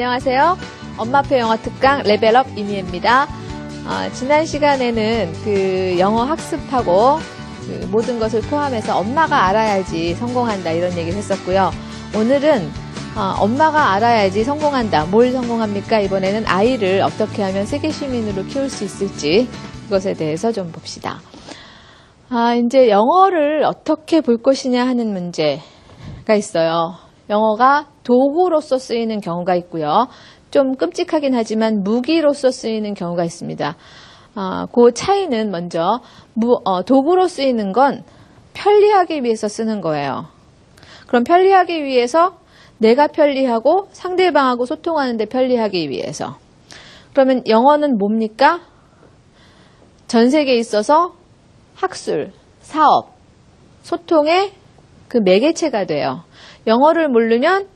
안녕하세요. 엄마표 영어 특강 레벨업 이미혜입니다. 지난 시간에는 그 영어 학습하고 그 모든 것을 포함해서 엄마가 알아야지 성공한다 이런 얘기를 했었고요. 오늘은 엄마가 알아야지 성공한다. 뭘 성공합니까? 이번에는 아이를 어떻게 하면 세계 시민으로 키울 수 있을지 그것에 대해서 좀 봅시다. 이제 영어를 어떻게 볼 것이냐 하는 문제가 있어요. 영어가 도구로서 쓰이는 경우가 있고요. 좀 끔찍하긴 하지만 무기로서 쓰이는 경우가 있습니다. 그 차이는 먼저 도구로 쓰이는 건 편리하기 위해서 쓰는 거예요. 그럼 편리하기 위해서 내가 편리하고 상대방하고 소통하는 데 편리하기 위해서. 그러면 영어는 뭡니까? 전 세계에 있어서 학술, 사업, 소통의 그 매개체가 돼요. 영어를 모르면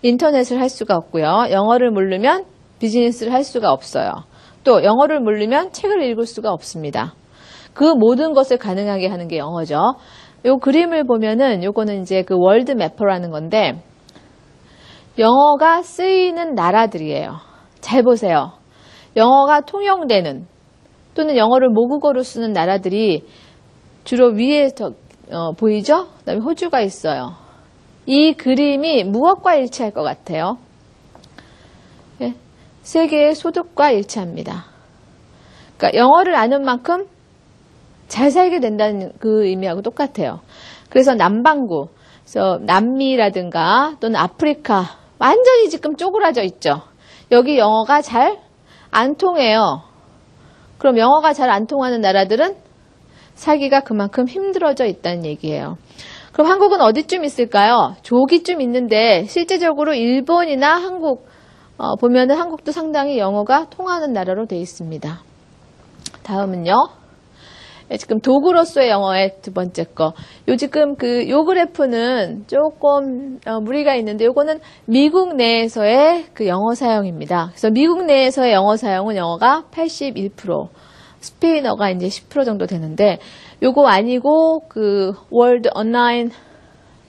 인터넷을 할 수가 없고요. 영어를 모르면 비즈니스를 할 수가 없어요. 또 영어를 모르면 책을 읽을 수가 없습니다. 그 모든 것을 가능하게 하는 게 영어죠. 요 그림을 보면은 요거는 이제 그 월드 매퍼라는 건데 영어가 쓰이는 나라들이에요. 잘 보세요. 영어가 통용되는 또는 영어를 모국어로 쓰는 나라들이 주로 위에 보이죠? 그다음에 호주가 있어요. 이 그림이 무엇과 일치할 것 같아요? 예, 세계의 소득과 일치합니다. 그러니까 영어를 아는 만큼 잘 살게 된다는 그 의미하고 똑같아요. 그래서 남반구, 그래서 남미라든가 또는 아프리카 완전히 지금 쪼그라져 있죠. 여기 영어가 잘 안 통해요. 그럼 영어가 잘 안 통하는 나라들은 살기가 그만큼 힘들어져 있다는 얘기예요. 그럼 한국은 어디쯤 있을까요? 저기쯤 있는데 실제적으로 일본이나 한국 보면은 한국도 상당히 영어가 통하는 나라로 되어 있습니다. 다음은요. 지금 도구로서의 영어의 두 번째 거. 지금 요 그래프는 조금 무리가 있는데 요거는 미국 내에서의 그 영어 사용입니다. 그래서 미국 내에서의 영어 사용은 영어가 81%, 스페인어가 이제 10% 정도 되는데 요거 아니고 그 World Online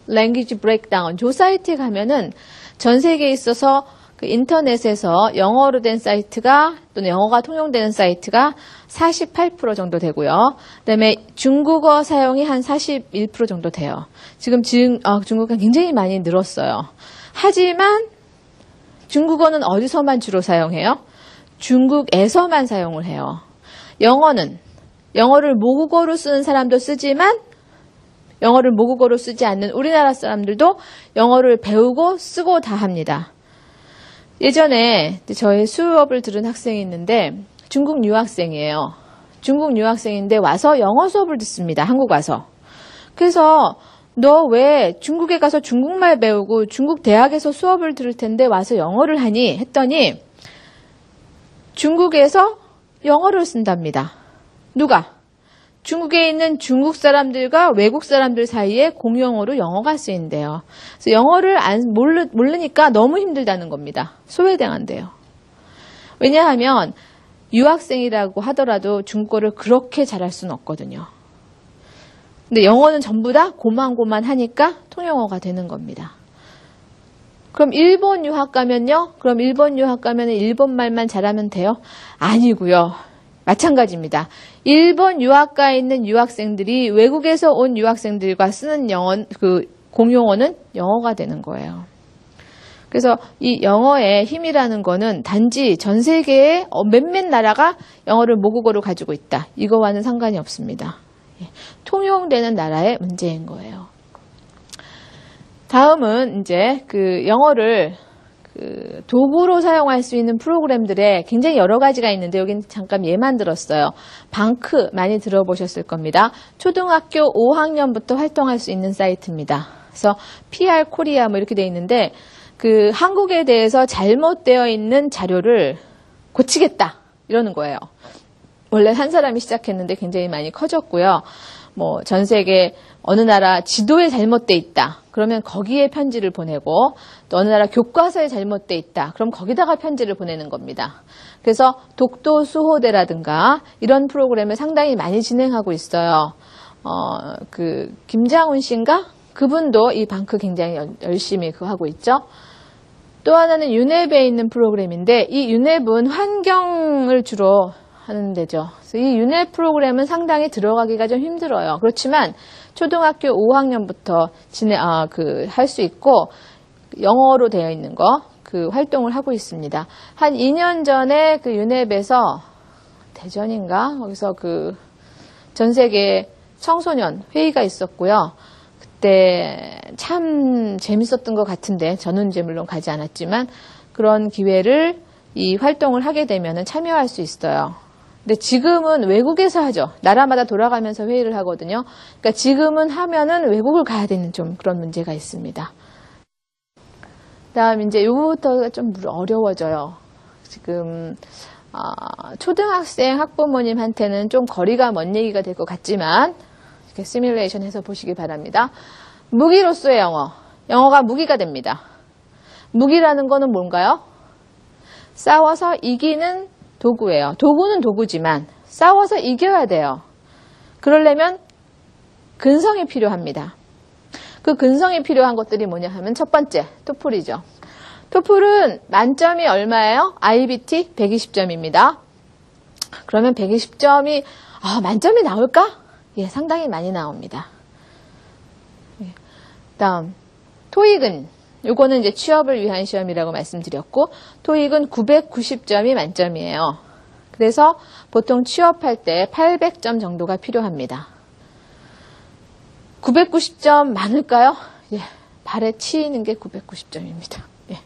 Language Breakdown 조 사이트에 가면은 전 세계에 있어서 그 인터넷에서 영어로 된 사이트가 또는 영어가 통용되는 사이트가 48% 정도 되고요. 그다음에 중국어 사용이 한 41% 정도 돼요. 지금 중국어가 굉장히 많이 늘었어요. 하지만 중국어는 어디서만 주로 사용해요? 중국에서만 사용을 해요. 영어를 모국어로 쓰는 사람도 쓰지만 영어를 모국어로 쓰지 않는 우리나라 사람들도 영어를 배우고 쓰고 다 합니다. 예전에 저희 수업을 들은 학생이 있는데 중국 유학생이에요. 중국 유학생인데 와서 영어 수업을 듣습니다. 한국 와서. 그래서 너 왜 중국에 가서 중국말 배우고 중국 대학에서 수업을 들을 텐데 와서 영어를 하니? 했더니 중국에서 영어를 쓴답니다. 누가? 중국에 있는 중국 사람들과 외국 사람들 사이에 공용어로 영어가 쓰인대요. 그래서 영어를 모르니까 너무 힘들다는 겁니다. 소외당한대요. 왜냐하면 유학생이라고 하더라도 중국어를 그렇게 잘할 수는 없거든요. 근데 영어는 전부 다 고만고만하니까 통용어가 되는 겁니다. 그럼 일본 유학 가면요? 그럼 일본 유학 가면 일본말만 잘하면 돼요? 아니고요. 마찬가지입니다. 일본 유학가에 있는 유학생들이 외국에서 온 유학생들과 쓰는 공용어는 영어가 되는 거예요. 그래서 이 영어의 힘이라는 거는 단지 전 세계의 몇몇 나라가 영어를 모국어로 가지고 있다. 이거와는 상관이 없습니다. 통용되는 나라의 문제인 거예요. 다음은 이제 그 영어를 도구로 사용할 수 있는 프로그램들에 굉장히 여러 가지가 있는데 여기는 잠깐 예만 들었어요. 방크 많이 들어보셨을 겁니다. 초등학교 5학년부터 활동할 수 있는 사이트입니다. 그래서 PR 코리아 뭐 이렇게 돼 있는데 그 한국에 대해서 잘못되어 있는 자료를 고치겠다 이러는 거예요. 원래 한 사람이 시작했는데 굉장히 많이 커졌고요. 뭐 전 세계 어느 나라 지도에 잘못돼 있다. 그러면 거기에 편지를 보내고 또 어느 나라 교과서에 잘못돼 있다. 그럼 거기다가 편지를 보내는 겁니다. 그래서 독도수호대라든가 이런 프로그램을 상당히 많이 진행하고 있어요. 김장훈 씨인가? 그분도 이 방크 굉장히 열심히 하고 있죠. 또 하나는 유냅에 있는 프로그램인데 이 유냅은 환경을 주로 하는 데죠. 그래서 이 유냅 프로그램은 상당히 들어가기가 좀 힘들어요. 그렇지만 초등학교 5학년부터 할 수 있고 영어로 되어 있는 거 그 활동을 하고 있습니다. 한 2년 전에 그 유냅에서 대전인가 거기서 그 전 세계 청소년 회의가 있었고요. 그때 참 재밌었던 것 같은데 저는 이제 물론 가지 않았지만 그런 기회를 이 활동을 하게 되면 참여할 수 있어요. 근데 지금은 외국에서 하죠. 나라마다 돌아가면서 회의를 하거든요. 그러니까 지금은 하면은 외국을 가야 되는 좀 그런 문제가 있습니다. 그다음 이제 요거부터가 좀 어려워져요. 지금 초등학생 학부모님한테는 좀 거리가 먼 얘기가 될 것 같지만 이렇게 시뮬레이션 해서 보시기 바랍니다. 무기로서의 영어. 영어가 무기가 됩니다. 무기라는 거는 뭔가요? 싸워서 이기는 도구예요. 도구는 도구지만 싸워서 이겨야 돼요. 그러려면 근성이 필요합니다. 그 근성이 필요한 것들이 뭐냐 하면 첫 번째, 토플이죠. 토플은 만점이 얼마예요? IBT 120점입니다. 그러면 120점이 만점이 나올까? 예, 상당히 많이 나옵니다. 다음, 토익은 요거는 이제 취업을 위한 시험이라고 말씀드렸고 토익은 990점이 만점이에요. 그래서 보통 취업할 때 800점 정도가 필요합니다. 990점 많을까요? 예, 발에 치이는 게 990점입니다. 예.